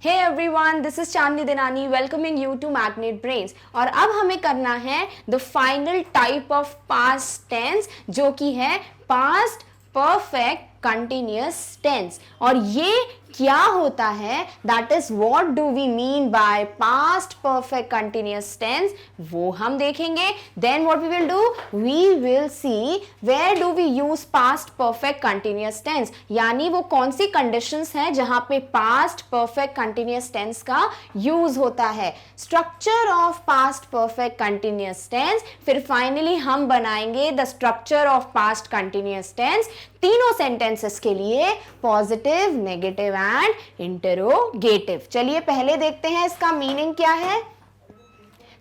Hey everyone, this is Chandni Dinani welcoming you to Magnet Brains और अब हमें करना है the final type of past tense जो कि है past perfect continuous tense। और ये क्या होता है, that is what do we mean by past perfect continuous tense, वो हम देखेंगे। Then what we will do, we will see where do we use past perfect continuous tense, यानी वो कौन सी conditions हैं जहां पे past perfect continuous tense का use होता है। Structure of past perfect continuous tense, फिर finally हम बनाएंगे the structure of past continuous tense तीनों sentences के लिए, positive, negative एंड इंटरोगेटिव। चलिए पहले देखते हैं इसका मीनिंग क्या है।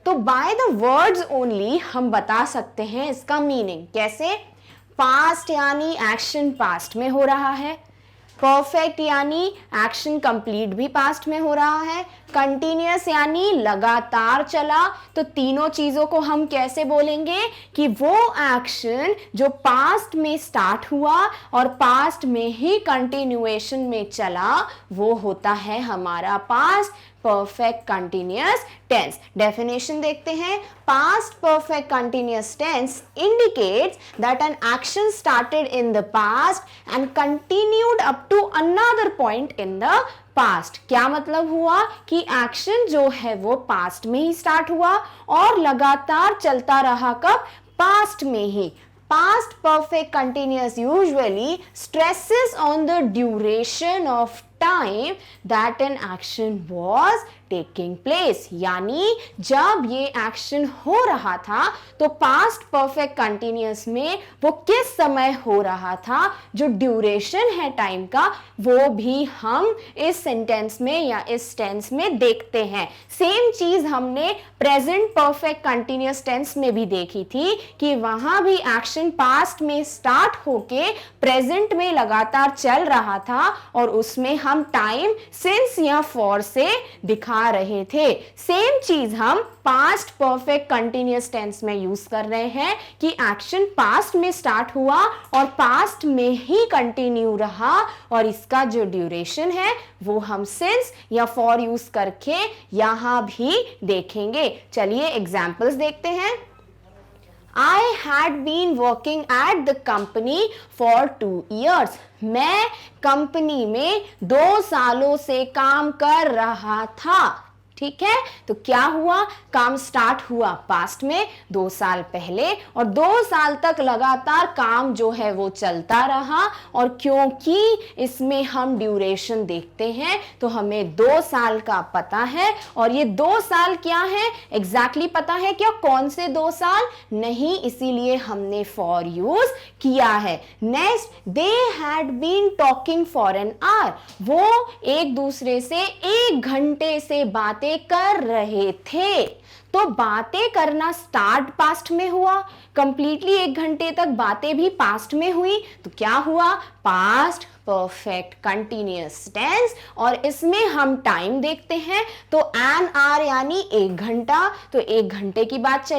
तो बाय द वर्ड्स ओनली हम बता सकते हैं इसका मीनिंग। कैसे? पास्ट यानी एक्शन पास्ट में हो रहा है, परफेक्ट यानी एक्शन कंप्लीट भी पास्ट में हो रहा है, कंटिन्यूअस यानी लगातार चला। तो तीनों चीजों को हम कैसे बोलेंगे कि वो एक्शन जो पास्ट में स्टार्ट हुआ और पास्ट में ही कंटिन्यूएशन में चला वो होता है हमारा past perfect continuous tense। definition देखते हैं। past perfect continuous tense indicates that an action started in the past and continued up to another point in the past। क्या मतलब हुआ कि एक्शन जो है वो पास्ट में ही स्टार्ट हुआ और लगातार चलता रहा कब? पास्ट में ही। Past perfect continuous usually stresses on the duration of time that an action was taking place। यानी जब ये एक्शन हो रहा था तो पास्ट परफेक्ट कंटिन्यूअस में वो किस समय हो रहा था, जो ड्यूरेशन है टाइम का, वो भी हम इस सेंटेंस में या इस टेंस में देखते हैं। सेम चीज हमने प्रेजेंट परफेक्ट कंटिन्यूअस टेंस में भी देखी थी कि वहां भी एक्शन पास्ट में स्टार्ट होके प्रेजेंट में लगातार चल रहा था और उसमें हम टाइम सिंस या फॉर से दिखा रहे थे। सेम चीज हम पास्ट परफेक्ट कंटिन्यूअस टेंस में यूज कर रहे हैं कि एक्शन पास्ट में स्टार्ट हुआ और पास्ट में ही कंटिन्यू रहा और इसका जो ड्यूरेशन है वो हम सिंस या फॉर यूज करके यहां भी देखेंगे। चलिए एग्जांपल्स देखते हैं। I had been working at the company for 2 years। मैं कंपनी में 2 सालों से काम कर रहा था। ठीक है, तो क्या हुआ? काम स्टार्ट हुआ पास्ट में 2 साल पहले और 2 साल तक लगातार काम जो है वो चलता रहा। और क्योंकि इसमें हम ड्यूरेशन देखते हैं तो हमें 2 साल का पता है और ये 2 साल क्या है एग्जैक्टली पता है क्या? कौन से 2 साल? नहीं, इसीलिए हमने फॉर यूज किया है। Next, they had been talking for an hour. वो एक दूसरे से 1 घंटे से बातें कर रहे थे। तो बातें करना स्टार्ट पास्ट में हुआ, कंप्लीटली 1 घंटे तक बातें भी पास्ट में हुई, तो क्या हुआ? Past perfect continuous tense. और इसमें हम टाइम देखते हैं तो एन आवर यानी 1 घंटा, तो 1 घंटे की बात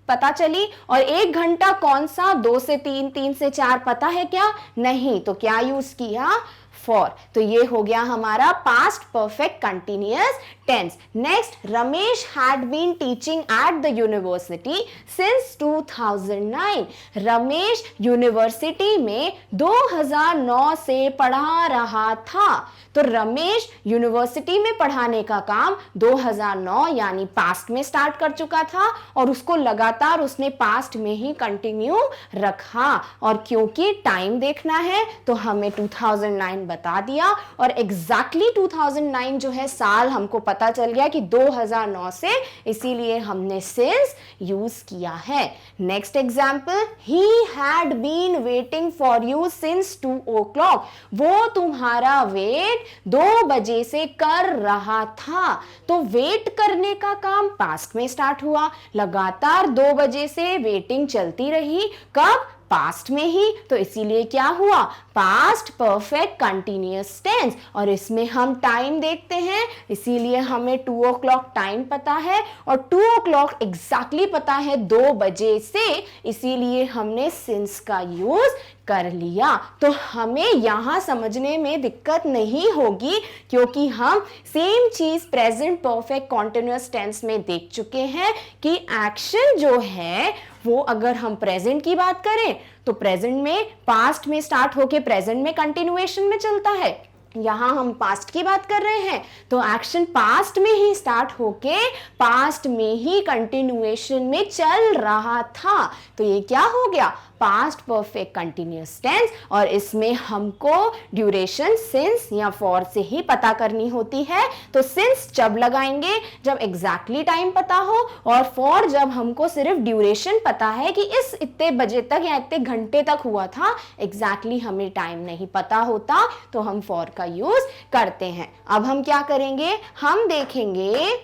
पता चली। और 1 घंटा कौन सा? 2 से 3, 3 से 4 पता है क्या? नहीं, तो क्या यूज किया? फॉर। तो ये हो गया हमारा past perfect continuous tense. Next, Ramesh had been teaching at the university since 2009। Ramesh university में 2009 से पढ़ा रहा था। तो रमेश यूनिवर्सिटी में पढ़ाने का काम 2009 यानी पास्ट में स्टार्ट कर चुका था और उसको लगातार उसने पास्ट में ही कंटिन्यू रखा। और क्योंकि टाइम देखना है तो हमें 2009 बता दिया और एग्जैक्टली 2009 जो है साल हमको पता चल गया कि 2009 से, इसीलिए हमने सिंस यूज किया है। Next example, he had been waiting for you since 2 o'clock। वो तुम्हारा वेट 2 बजे से कर रहा था। तो वेट करने का काम पास्ट में स्टार्ट हुआ, लगातार 2 बजे से वेटिंग चलती रही। कब? पास्ट में ही, तो इसीलिए क्या हुआ, पास्ट परफेक्ट कंटिन्यूअस टेंस। और इसमें हम टाइम देखते हैं, इसीलिए हमें 2 o'clock टाइम पता है और 2 o'clock एग्जैक्टली पता है 2 बजे से, इसीलिए हमने सिंस का यूज कर लिया। तो हमें यहां समझने में दिक्कत नहीं होगी क्योंकि हम सेम चीज प्रेजेंट परफेक्ट कॉन्टिन्यूअस टेंस में देख चुके हैं कि एक्शन जो है वो अगर हम प्रेजेंट की बात करें तो प्रेजेंट में पास्ट में स्टार्ट होके प्रेजेंट में कंटिन्यूएशन में चलता है। यहां हम पास्ट की बात कर रहे हैं तो एक्शन पास्ट में ही स्टार्ट होके पास्ट में ही कंटिन्यूएशन में चल रहा था। तो ये क्या हो गया, पास्ट परफेक्ट कंटिन्यूअस टेंस। और इसमें हमको ड्यूरेशन सिंस या फॉर से ही पता करनी होती है। तो सिंस जब लगाएंगे जब एग्जैक्टली टाइम पता हो, और फॉर जब हमको सिर्फ ड्यूरेशन पता है कि इस इतने बजे तक या इतने घंटे तक हुआ था, एग्जैक्टली हमें टाइम नहीं पता होता तो हम फॉर का यूज करते हैं। अब हम क्या करेंगे, हम देखेंगे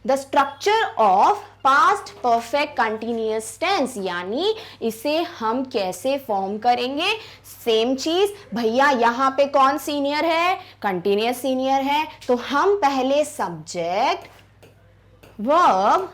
the structure of past perfect continuous tense, यानी इसे हम कैसे फॉर्म करेंगे। सेम चीज, भैया यहां पे कौन सीनियर है, कंटिन्यूअस सीनियर है, तो हम पहले सब्जेक्ट वर्ब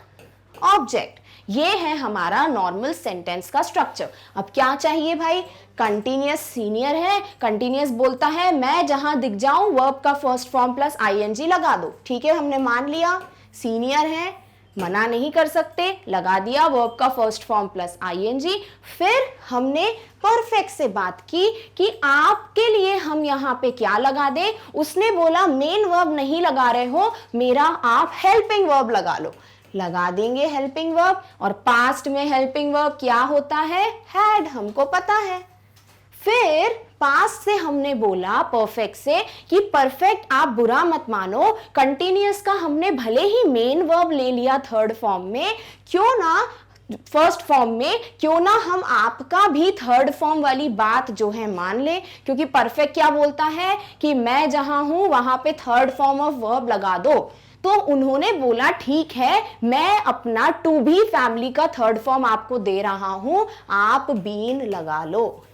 ऑब्जेक्ट, ये है हमारा नॉर्मल सेंटेंस का स्ट्रक्चर। अब क्या चाहिए भाई, कंटिन्यूअस सीनियर है, कंटिन्यूअस बोलता है मैं जहां दिख जाऊं वर्ब का फर्स्ट फॉर्म प्लस आईएनजी लगा दो, ठीक है, हमने मान लिया। सीनियर है, मना नहीं कर सकते, लगा दिया वर्ब का फर्स्ट फॉर्म प्लस आईएनजी। फिर हमने परफेक्ट से बात की कि आपके लिए हम यहाँ पे क्या लगा दें, उसने बोला मेन वर्ब नहीं लगा रहे हो, मेरा आप हेल्पिंग वर्ब लगा लो, लगा देंगे हेल्पिंग वर्ब। और पास्ट में हेल्पिंग वर्ब क्या होता है, हैड, हमको पता है। फिर पास्ट से हमने बोला परफेक्ट से कि परफेक्ट आप बुरा मत मानो, कंटिन्यूअस का हमने भले ही मेन वर्ब ले लिया थर्ड फॉर्म में, क्यों ना फर्स्ट फॉर्म में, क्यों ना हम आपका भी थर्ड फॉर्म वाली बात जो है मान ले, क्योंकि परफेक्ट क्या बोलता है कि मैं जहां हूं वहां पे थर्ड फॉर्म ऑफ वर्ब लगा दो। तो उन्होंने बोला ठीक है, मैं अपना टू बी फैमिली का थर्ड फॉर्म आपको दे रहा हूं, आप बीन लगा लो।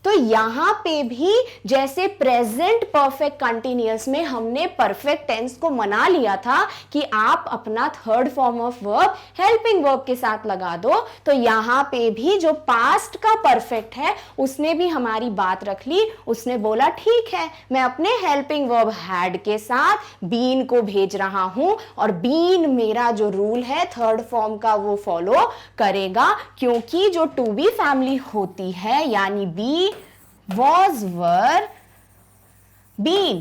तो यहां पे भी जैसे प्रेजेंट परफेक्ट कंटिन्यूअस में हमने परफेक्ट टेंस को मना लिया था कि आप अपना third form of verb helping verb के साथ लगा दो, तो यहां पे भी जो पास्ट का परफेक्ट है उसने भी हमारी बात रख ली। उसने बोला ठीक है, मैं अपने हेल्पिंग वर्ब हैड के साथ बीन को भेज रहा हूं, और बीन मेरा जो रूल है थर्ड फॉर्म का वो फॉलो करेगा, क्योंकि जो टू बी फैमिली होती है यानी बी was were been,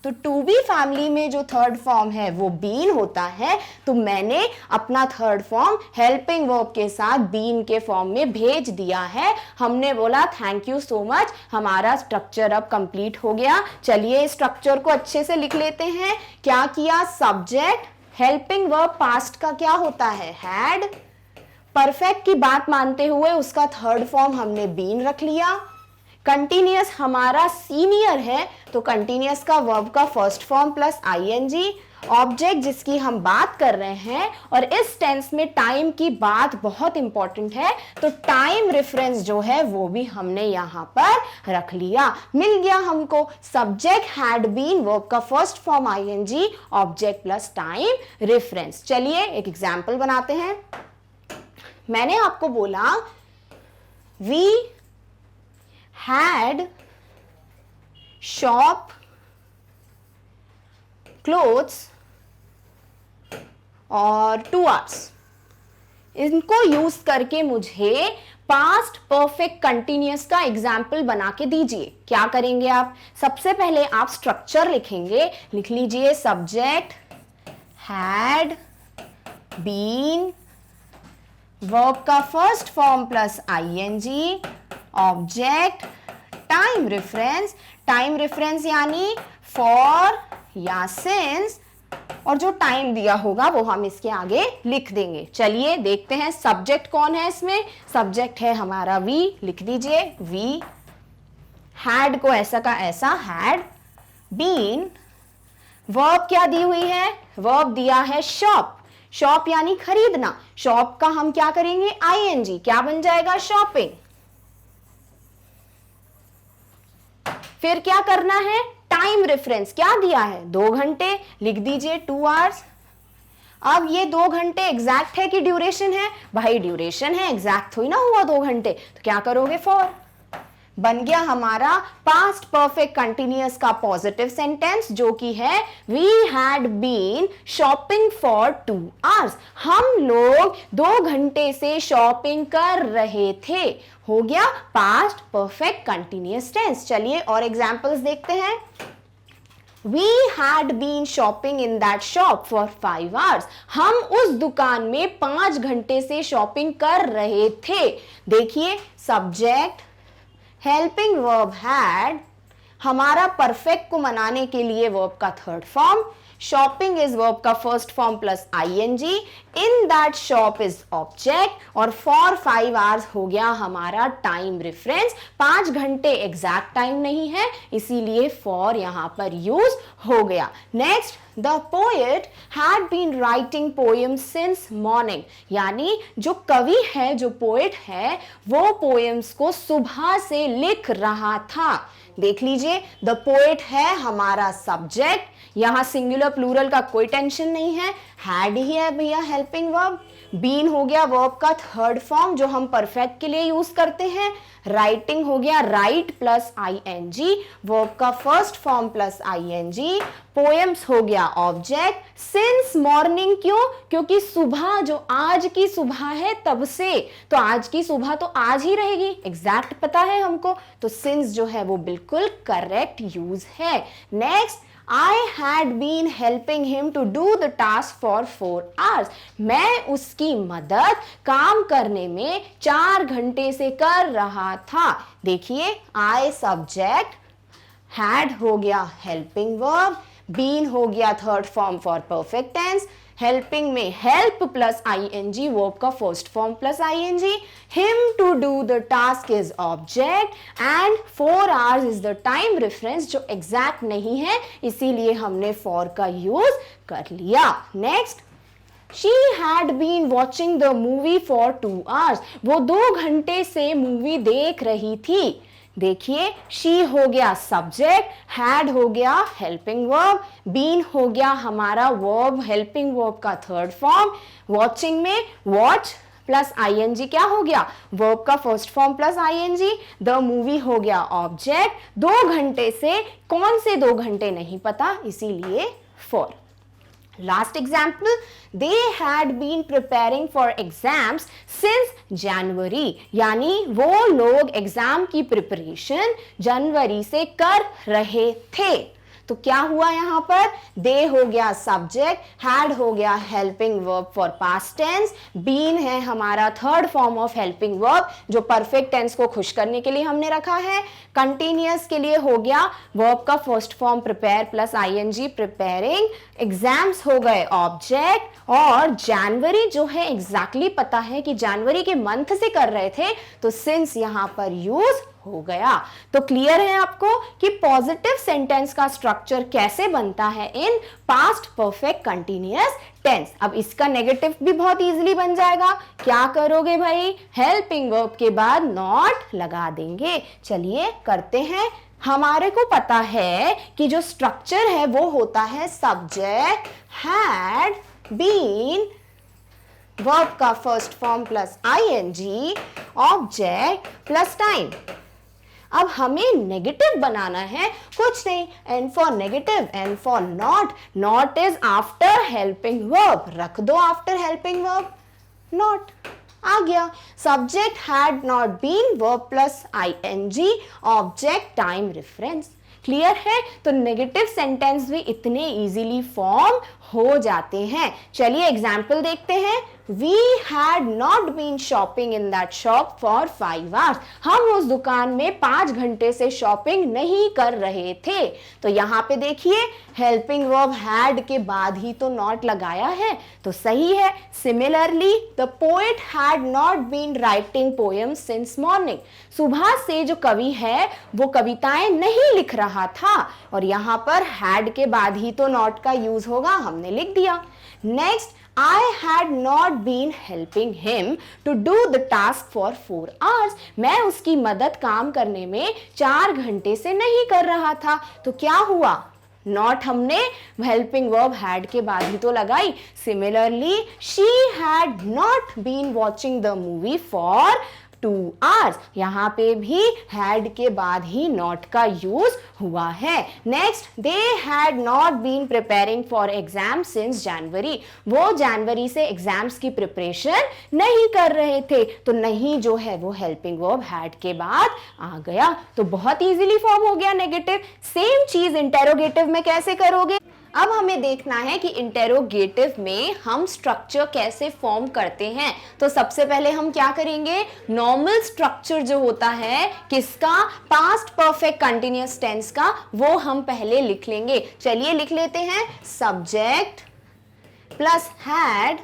तो टू बी फैमिली में जो थर्ड फॉर्म है वो बीन होता है। तो मैंने अपना थर्ड फॉर्म हेल्पिंग वर्ब के साथ बीन के फॉर्म में भेज दिया है। हमने बोला थैंक यू सो मच, हमारा स्ट्रक्चर अब कंप्लीट हो गया। चलिए इस स्ट्रक्चर को अच्छे से लिख लेते हैं। क्या किया, सब्जेक्ट हेल्पिंग वर्ब पास्ट का क्या होता है, हैड, परफेक्ट की बात मानते हुए उसका थर्ड फॉर्म हमने बीन रख लिया। कंटिन्यूअस हमारा सीनियर है तो कंटिन्यूअस का वर्ब का first form plus ING. Object जिसकी हम बात कर रहे हैं, और इस टेंस में टाइम की बात बहुत इंपॉर्टेंट है, तो टाइम रेफरेंस जो है वो भी हमने यहां पर रख लिया। मिल गया हमको सब्जेक्ट हैड बीन, वर्ब का first form ING, object plus time reference. चलिए एक एग्जाम्पल बनाते हैं। मैंने आपको बोला वी had shop clothes और 2 hours, इनको यूज करके मुझे पास्ट परफेक्ट कंटिन्यूअस का एग्जाम्पल बना के दीजिए। क्या करेंगे आप, सबसे पहले आप स्ट्रक्चर लिखेंगे, लिख लीजिए सब्जेक्ट हैड बीन, वर्ब का first form plus ING, object time reference यानी फॉर या सिंस, और जो टाइम दिया होगा वो हम इसके आगे लिख देंगे। चलिए देखते हैं सब्जेक्ट कौन है इसमें। सब्जेक्ट है हमारा वी, लिख दीजिए वी। हैड को ऐसा का ऐसा हैड बीन। वर्ब क्या दी हुई है, वर्ब दिया है शॉप, शॉप यानी खरीदना, शॉप का हम क्या करेंगे ing, क्या बन जाएगा शॉपिंग। फिर क्या करना है टाइम रेफरेंस, क्या दिया है 2 घंटे, लिख दीजिए 2 आवर्स। अब ये 2 घंटे एग्जैक्ट है कि ड्यूरेशन है, भाई ड्यूरेशन है, एग्जैक्ट थोड़ी ना हुआ 2 घंटे, तो क्या करोगे फॉर, बन गया हमारा पास्ट परफेक्ट कंटिन्यूअस का पॉजिटिव सेंटेंस जो कि है we had been shopping for 2 hours, हम लोग 2 घंटे से शॉपिंग कर रहे थे, हो गया पास्ट परफेक्ट कंटिन्यूअस टेंस। चलिए और एग्जांपल्स देखते हैं। We had been shopping in that shop for 5 hours. हम उस दुकान में 5 घंटे से शॉपिंग कर रहे थे। देखिए सब्जेक्ट, हेल्पिंग वर्ब हैड, हमारा परफेक्ट को मनाने के लिए वर्ब का third form, shopping is verb का first form plus ing, in that shop is object और फॉर 5 आवर्स हो गया हमारा टाइम रेफरेंस। 5 घंटे एग्जैक्ट टाइम नहीं है इसीलिए फॉर यहां पर यूज हो गया। Next, the poet had been writing poem since morning, यानी जो कवि है, जो पोएट है, वो पोएम्स को सुबह से लिख रहा था। देख लीजिए द पोएट है हमारा सब्जेक्ट, यहां सिंगुलर प्लूरल का कोई टेंशन नहीं है, हैड ही है भैया हेल्पिंग वर्ब, बीन हो गया वर्ब का थर्ड फॉर्म जो हम परफेक्ट के लिए यूज करते हैं, राइटिंग हो गया राइट प्लस ing, वर्ब का first form plus ing, poems हो गया ऑब्जेक्ट, सिंस मॉर्निंग क्यों, क्योंकि सुबह जो आज की सुबह है तब से, तो आज की सुबह तो आज ही रहेगी, एग्जैक्ट पता है हमको, तो सिंस जो है वो बिल्कुल करेक्ट यूज है। Next, I had been helping him to do the task for 4 hours. मैं उसकी मदद काम करने में 4 घंटे से कर रहा था। देखिए I सब्जेक्ट, had हो गया हेल्पिंग वर्ब, been हो गया third form for perfect tense, helping में हेल्प प्लस ing, वर्ब का first form plus ing, him to do the task is object and 4 hours is the time reference जो exact नहीं है इसीलिए हमने for का यूज कर लिया। Next, She had been watching the movie for 2 hours. वो 2 घंटे से मूवी देख रही थी। देखिए शी हो गया सब्जेक्ट, हैड हो गया हेल्पिंग वर्ब, बीन हो गया हमारा वर्ब हेल्पिंग वर्ब का थर्ड फॉर्म, वॉचिंग में वॉच प्लस ing क्या हो गया वर्ब का first form plus ing, the movie हो गया ऑब्जेक्ट, 2 घंटे से कौन से 2 घंटे नहीं पता इसीलिए for. Last example, they had been preparing for exams since January, यानी वो लोग एग्जाम की प्रिपरेशन जनवरी से कर रहे थे। तो क्या हुआ यहां पर, दे हो गया सब्जेक्ट, हैड हो गया helping verb for past tense, been है हमारा third form of helping verb जो परफेक्ट टेंस को खुश करने के लिए हमने रखा है, कंटिन्यूअस के लिए हो गया वर्ब का first form prepare plus ing, preparing, exams हो गए ऑब्जेक्ट, और जनवरी जो है एग्जैक्टली पता है कि जनवरी के मंथ से कर रहे थे तो सिंस यहां पर यूज हो गया। तो क्लियर है आपको कि पॉजिटिव सेंटेंस का स्ट्रक्चर कैसे बनता है in past perfect continuous tense. अब इसका नेगेटिव भी बहुत इजीली बन जाएगा, क्या करोगे भाई, हेल्पिंग वर्ब के बाद नॉट लगा देंगे। चलिए करते हैं। हमारे को पता है कि जो स्ट्रक्चर है वो होता है सब्जेक्ट, हैड बीन, वर्ब का first form plus ing, object plus time. अब हमें नेगेटिव बनाना है, कुछ नहीं, and for negative, and for not, not is after helping verb, रख दो आफ्टर हेल्पिंग वर्ब नॉट, आ गया। Subject had not been, verb plus ing, object time reference. Clear है, तो नेगेटिव सेंटेंस भी इतने इजीली फॉर्म हो जाते हैं। चलिए एग्जाम्पल देखते हैं। We had not been shopping in that shop for 5 hours. हम उस दुकान में 5 घंटे से शॉपिंग नहीं कर रहे थे। तो यहाँ पे देखिए हेल्पिंग वर्ब हैड के बाद ही तो नॉट लगाया है, तो सही है। Similarly the poet had not been writing poems since morning, सुबह से जो कवि है वो कविताएं नहीं लिख रहा था, और यहाँ पर हैड के बाद ही तो नॉट का यूज होगा, हमने लिख दिया। Next, I had not been helping him to do the task for 4 hours. मैं उसकी मदद काम करने में 4 घंटे से नहीं कर रहा था. तो क्या हुआ? नॉट हमने हेल्पिंग वर्ब हैड के बाद ही तो लगाई. Similarly she had not been watching the movie for 2 hours. यहां पे भी had के बाद ही not का यूज हुआ है. Next, they had not been preparing for exam since January. वो जनवरी से एग्जाम्स की प्रिपरेशन नहीं कर रहे थे. तो नहीं जो है वो हेल्पिंग वर्ब had के बाद आ गया. तो बहुत इजीली फॉर्म हो गया नेगेटिव. सेम चीज इंटेरोगेटिव में कैसे करोगे? अब हमें देखना है कि इंटेरोगेटिव में हम स्ट्रक्चर कैसे फॉर्म करते हैं. तो सबसे पहले हम क्या करेंगे? नॉर्मल स्ट्रक्चर जो होता है किसका? पास्ट परफेक्ट कंटिन्यूअस टेंस का, वो हम पहले लिख लेंगे. चलिए लिख लेते हैं. Subject plus had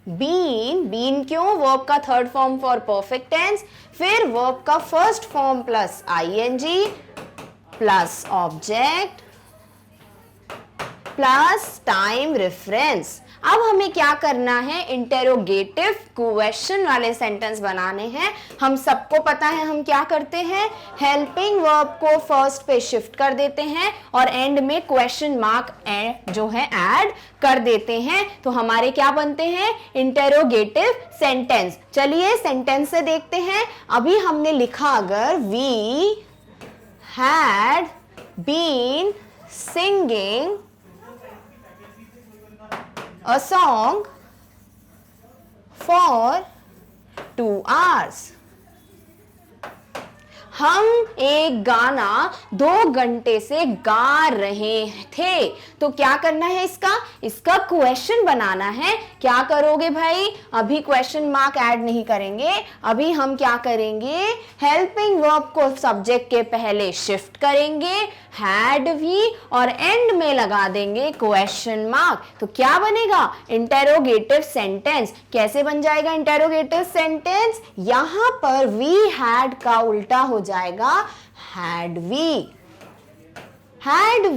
been. Been क्यों? वर्ब का third form for perfect tense. फिर वर्ब का first form plus I N G plus object plus time reference. अब हमें क्या करना है? इंटेरोगेटिव क्वेश्चन वाले सेंटेंस बनाने हैं. हम सबको पता है हम क्या करते हैं? हेल्पिंग वर्ब को फर्स्ट पे शिफ्ट कर देते हैं और एंड में क्वेश्चन मार्क जो है ऐड कर देते हैं. तो हमारे क्या बनते हैं? Interrogative sentence. चलिए सेंटेंस से देखते हैं. अभी हमने लिखा अगर we had been singing a song for 2 hours. हम एक गाना 2 घंटे से गा रहे थे. तो क्या करना है इसका क्वेश्चन बनाना है. क्या करोगे भाई? अभी क्वेश्चन मार्क ऐड नहीं करेंगे. अभी हम क्या करेंगे? हेल्पिंग वर्ब को सब्जेक्ट के पहले शिफ्ट करेंगे हैड भी और एंड में लगा देंगे क्वेश्चन मार्क. तो क्या बनेगा? Interrogative sentence. कैसे बन जाएगा इंटेरोगेटिव सेंटेंस? यहां पर वी हैड का उल्टा हो जाएगा had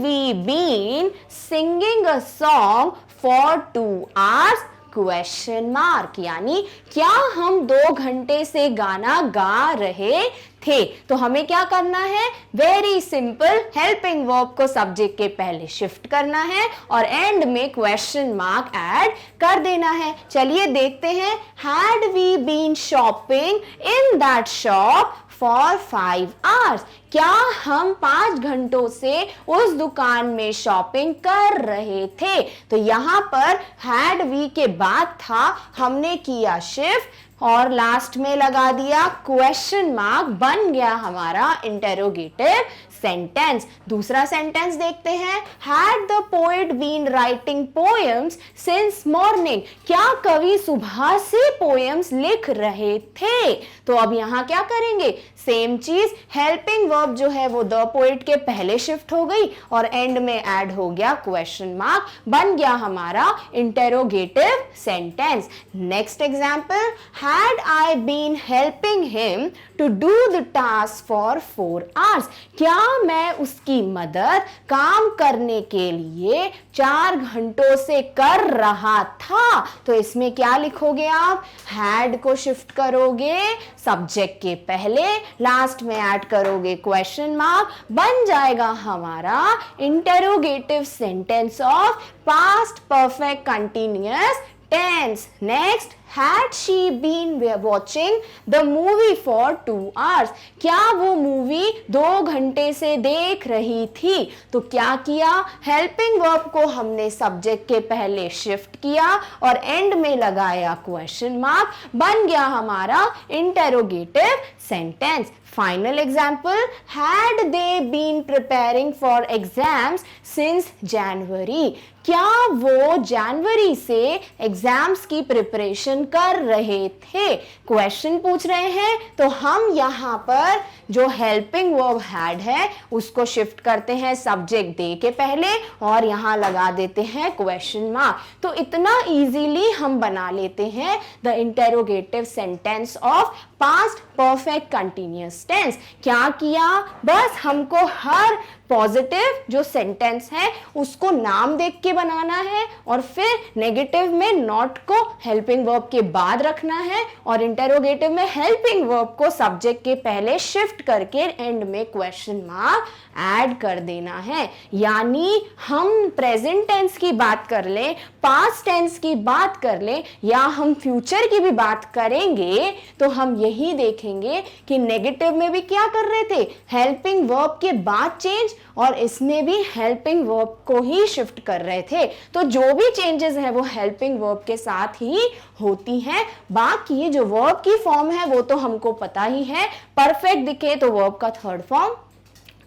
we been singing a song for 2 hours question mark. यानी क्या हम 2 घंटे से गाना गा रहे थे? तो हमें क्या करना है? Very simple. हेल्पिंग वर्ब को सब्जेक्ट के पहले शिफ्ट करना है और एंड में क्वेश्चन मार्क ऐड कर देना है. चलिए देखते हैं. Had we been shopping in that shop for 5 hours. क्या हम 5 घंटों से उस दुकान में शॉपिंग कर रहे थे? तो यहां पर हैड वी के बाद था, हमने किया शिफ्ट और लास्ट में लगा दिया क्वेश्चन मार्क. बन गया हमारा इंटेरोगेटिव सेंटेंस. दूसरा सेंटेंस देखते हैं. Had the poet been writing poems since morning. क्या कवि सुबह से पोएम्स लिख रहे थे? तो अब यहां क्या करेंगे? सेम चीज. हेल्पिंग वर्ब जो है वो द पोएट के पहले शिफ्ट हो गई और एंड में ऐड हो गया क्वेश्चन मार्क. बन गया हमारा interrogative sentence. Next example. Had I been helping him to do the task for 4 hours. क्या मैं उसकी मदद काम करने के लिए 4 घंटों से कर रहा था? तो इसमें क्या लिखोगे आप? हैड को शिफ्ट करोगे सब्जेक्ट के पहले, लास्ट में ऐड करोगे क्वेश्चन मार्क. बन जाएगा हमारा interrogative sentence of past perfect continuous tense. Next, had she been watching the movie for 2 hours? क्या वो मूवी 2 घंटे से देख रही थी? तो क्या किया? हेल्पिंग वर्ब को हमने सब्जेक्ट के पहले शिफ्ट किया और एंड में लगाया क्वेश्चन मार्क. बन गया हमारा interrogative sentence. Final example. Had they been preparing for exams since January? क्या वो जनवरी से एग्जाम्स की प्रिपरेशन कर रहे थे? क्वेश्चन पूछ रहे हैं तो हम यहाँ पर जो हेल्पिंग वर्ब हैड है उसको शिफ्ट करते हैं सब्जेक्ट दे के पहले और यहाँ लगा देते हैं क्वेश्चन मार्क. तो इतना इजीली हम बना लेते हैं the interrogative sentence of past perfect continuous tense. क्या किया? बस हमको हर पॉजिटिव जो सेंटेंस है उसको नाम देख के बनाना है, और फिर नेगेटिव में नॉट को हेल्पिंग वर्ब के बाद रखना है, और इंटेरोगेटिव में हेल्पिंग वर्ब को सब्जेक्ट के पहले शिफ्ट करके एंड में क्वेश्चन मार्क ऐड कर देना है। यानी हम प्रेजेंट टेंस की बात कर लें, पास्ट टेंस की बात कर लें, या हम फ्यूचर की भी बात करेंगे, तो हम यही देखेंगे कि नेगेटिव में भी क्या कर रहे थे, हेल्पिंग वर्ब के बाद चेंज, और इसमें भी हेल्पिंग वर्ब को ही शिफ्ट कर रहे थे। तो जो भी चेंजेस है वो हेल्पिंग वर्ब के साथ ही होती हैं। बाकी जो वर्ब की फॉर्म है वो तो हमको पता ही है, परफेक्ट दिखे तो वर्ब का थर्ड फॉर्म,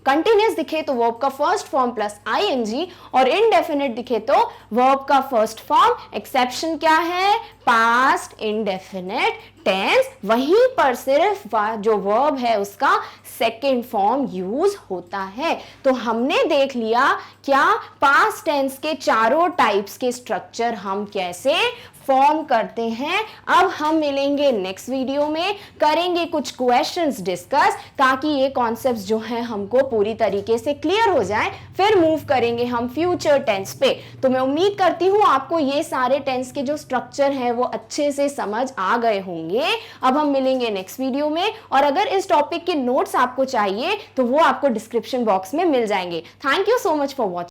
कंटिन्यूअस दिखे तो वर्ब का फर्स्ट फॉर्म प्लस आईएनजी, और इनडेफिनिट दिखे तो वर्ब का फर्स्ट फॉर्म। एक्सेप्शन क्या है, पास्ट इंडेफिनिट टेंस, वहीं पर सिर्फ जो वर्ब है उसका सेकेंड फॉर्म यूज होता है। तो हमने देख लिया क्या पास्ट टेंस के चारों टाइप्स के स्ट्रक्चर हम कैसे फॉर्म करते हैं। अब हम मिलेंगे नेक्स्ट वीडियो में, करेंगे कुछ क्वेश्चंस डिस्कस, ताकि ये कॉन्सेप्ट्स जो हैं हमको पूरी तरीके से क्लियर हो जाए, फिर मूव करेंगे हम फ्यूचर टेंस पे। तो मैं उम्मीद करती हूँ आपको ये सारे टेंस के जो स्ट्रक्चर हैं वो अच्छे से समझ आ गए होंगे। अब हम मिलेंगे नेक्स्ट वीडियो में, और अगर इस टॉपिक के नोट्स आपको चाहिए तो वो आपको डिस्क्रिप्शन बॉक्स में मिल जाएंगे। Thank you so much for watching.